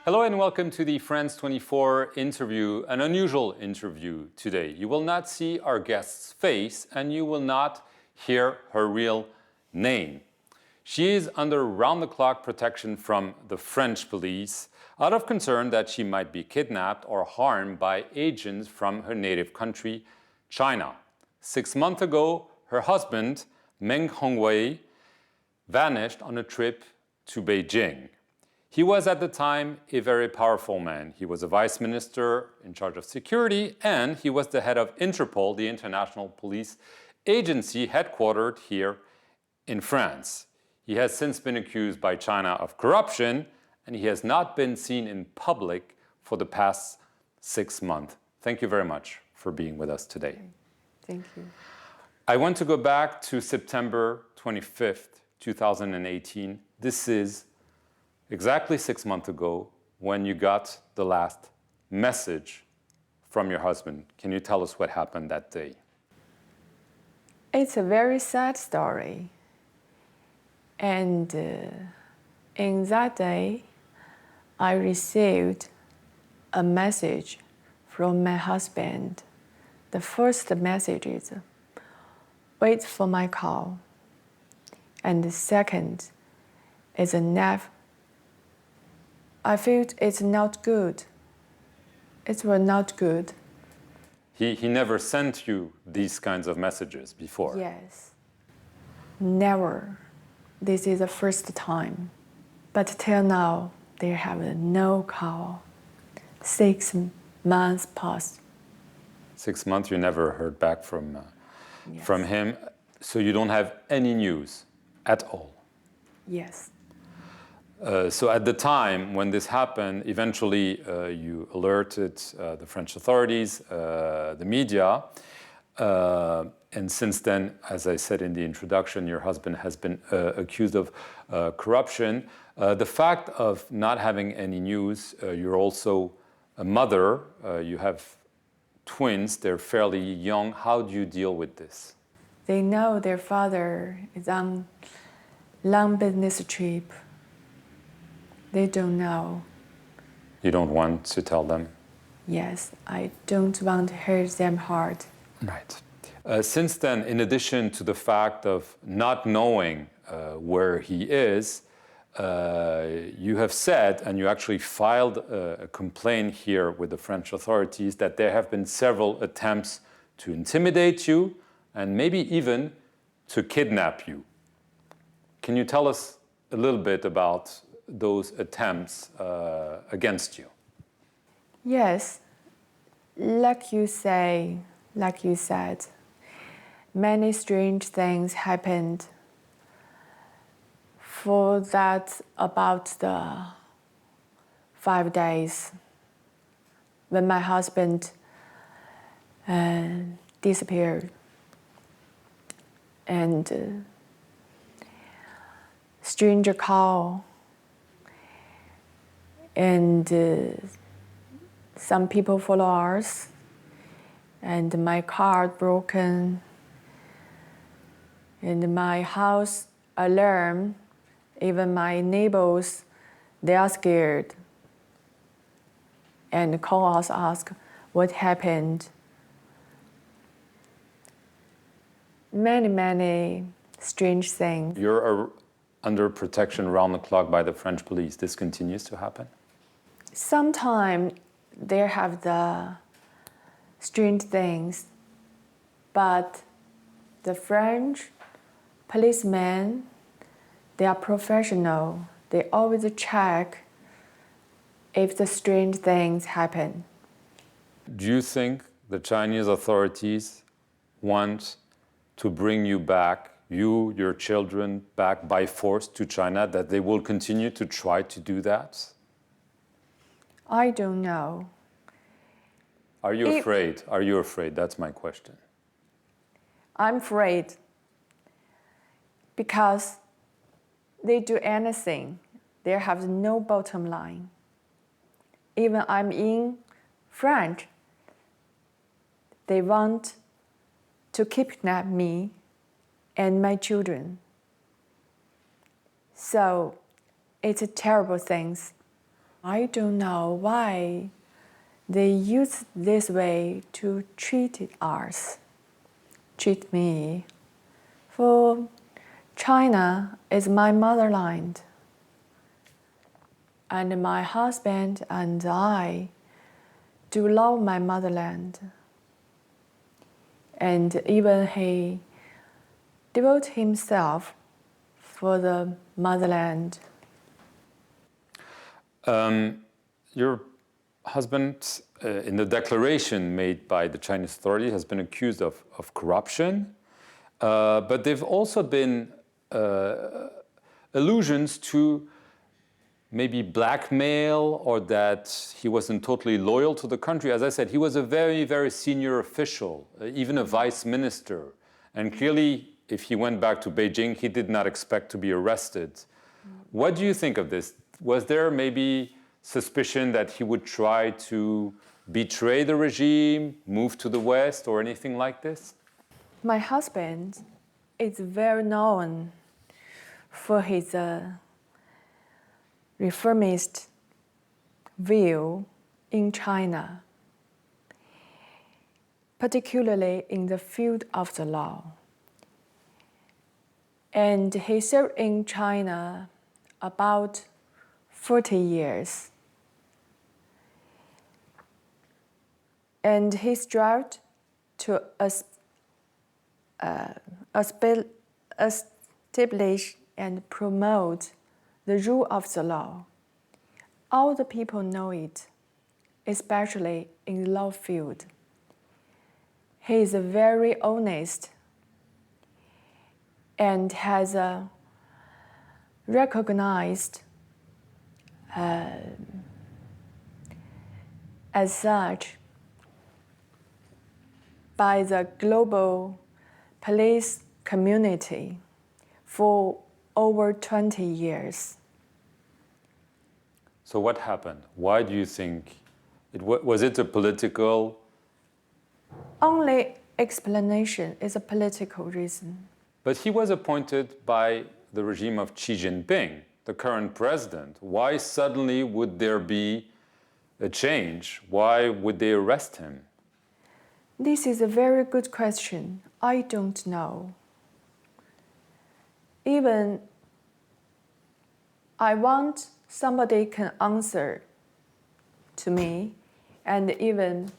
Hello and welcome to the France 24 interview, an unusual interview today. You will not see our guest's face and you will not hear her real name. She is under round-the-clock protection from the French police out of concern that she might be kidnapped or harmed by agents from her native country, China. 6 months ago, her husband, Meng, vanished on a trip to Beijing. He was at the time a very powerful man. He was a vice minister in charge of security, and he was the head of Interpol, the international police agency headquartered here in France. He has since been accused by China of corruption, and he has not been seen in public for the past 6 months. Thank you very much for being with us today. Thank you. I want to go back to September 25th, 2018. This is exactly 6 months ago when you got the last message from your husband. Can you tell us what happened that day? It's a very sad story. And in that day, I received a message from my husband. The first message is, wait for my call. And the second is a I felt it's not good. It was not good. He never sent you these kinds of messages before? Yes. Never. This is the first time. But till now, they have no call. 6 months passed. 6 months, you never heard back from Yes. him. So you don't have any news at all? Yes. So at the time when this happened, eventually you alerted the French authorities, the media, and since then, as I said in the introduction, your husband has been accused of corruption. The fact of not having any news, you're also a mother, you have twins, they're fairly young. How do you deal with this? They know their father is on long business trip. They don't know. You don't want to tell them? Yes, I don't want to hurt them hard. Right. Since then, in addition to the fact of not knowing where he is, you have said, and you actually filed a complaint here with the French authorities, that there have been several attempts to intimidate you and maybe even to kidnap you. Can you tell us a little bit about those attempts against you? Yes, like you said, many strange things happened. For that, about the 5 days when my husband disappeared, and stranger call. And some people follow us, and my car broken, and my house alarm, even my neighbors, they are scared and call us, ask what happened. Many strange things. You're under protection round the clock by the French police. This continues to happen? Sometimes they have the strange things, but the French policemen, they are professional. They always check if the strange things happen. Do you think the Chinese authorities want to bring you back, you, your children, back by force to China, that they will continue to try to do that? I don't know. Are you afraid? Are you afraid? That's my question. I'm afraid because they do anything. They have no bottom line. Even I'm in France, they want to kidnap me and my children. So it's a terrible thing. I don't know why they use this way to treat us, treat me. For China is my motherland, and my husband and I do love my motherland. And even he devote himself for the motherland. Your husband, in the declaration made by the Chinese authority, has been accused of corruption, but there have also been allusions to maybe blackmail or that he wasn't totally loyal to the country. As I said, he was a very, very senior official, even a vice minister. And clearly, if he went back to Beijing, he did not expect to be arrested. What do you think of this? Was there maybe suspicion that he would try to betray the regime, move to the West, or anything like this? My husband is very known for his reformist view in China, particularly in the field of the law. And he served in China about 40 years. And he strived to establish and promote the rule of the law. All the people know it, especially in the law field. He is very honest and has recognized as such by the global police community for over 20 years. So what happened? Why do you think was it a political? Only explanation is a political reason. But he was appointed by the regime of Xi Jinping, the current president. Why suddenly would there be a change? Why would they arrest him? This is a very good question. I don't know. Even I want somebody can answer to me, and even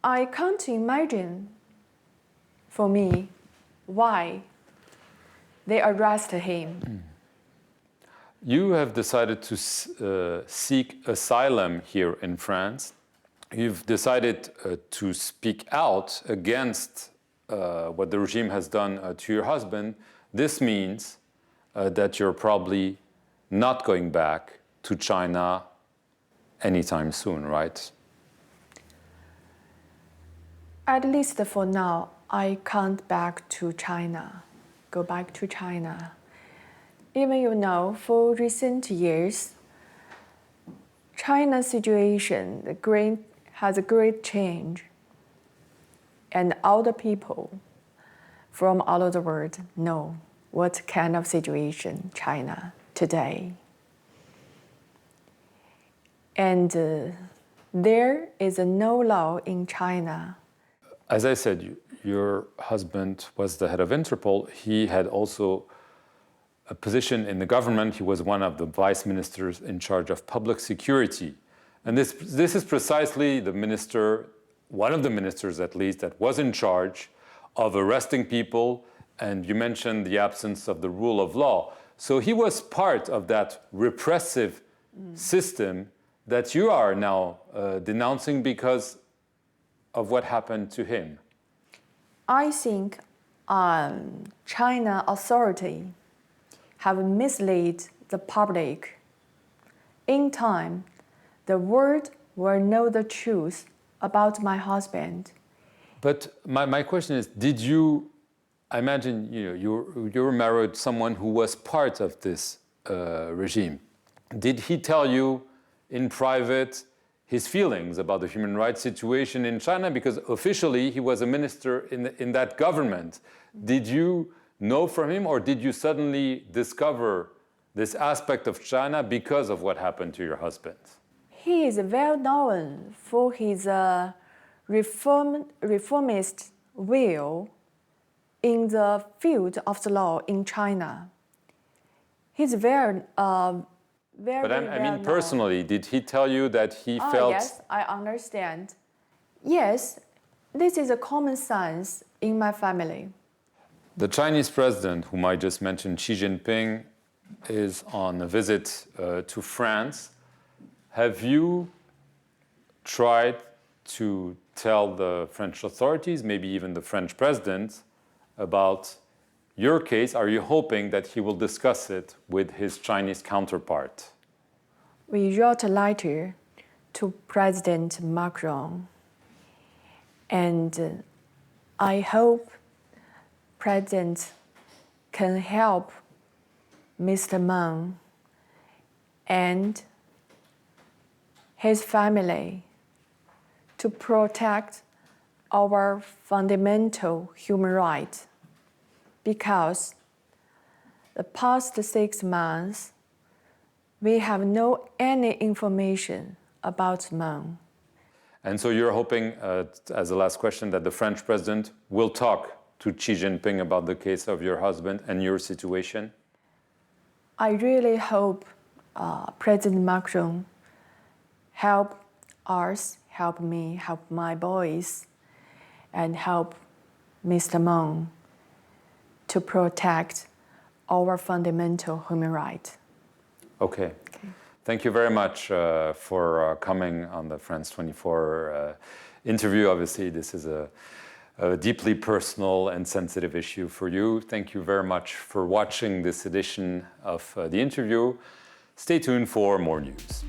I can't imagine for me why they arrested him. You have decided to seek asylum here in France. You've decided to speak out against what the regime has done to your husband. This means that you're probably not going back to China anytime soon, right? At least for now, I can't go back to China. Even for recent years, China's situation has a great change. And all the people from all over the world know what kind of situation China today. And there is no law in China. As I said, your husband was the head of Interpol. He had also a position in the government. He was one of the vice ministers in charge of public security. And this is precisely the minister, one of the ministers at least, that was in charge of arresting people. And you mentioned the absence of the rule of law. So he was part of that repressive system that you are now denouncing because of what happened to him. I think China authority have misled the public. In time, the world will know the truth about my husband. But my question is, I imagine you were married to someone who was part of this regime. Did he tell you in private his feelings about the human rights situation in China, because officially he was a minister in that government. Did you know from him, or did you suddenly discover this aspect of China because of what happened to your husband? He is well known for his reformist will in the field of the law in China. He's very But I mean, well personally, did he tell you that he known. felt... Yes, I understand. Yes, this is a common sense in my family. The Chinese president, whom I just mentioned, Xi Jinping, is on a visit to France. Have you tried to tell the French authorities, maybe even the French president, about your case? Are you hoping that he will discuss it with his Chinese counterpart? We wrote a letter to President Macron, and I hope President can help Mr. Meng and his family to protect our fundamental human rights, because the past 6 months we have no any information about Meng. And so you're hoping, as a last question, that the French president will talk to Xi Jinping about the case of your husband and your situation? I really hope President Macron help us, help me, help my boys, and help Mr. Meng to protect our fundamental human rights. Okay. Thank you very much for coming on the France 24 interview. Obviously, this is a deeply personal and sensitive issue for you. Thank you very much for watching this edition of the interview. Stay tuned for more news.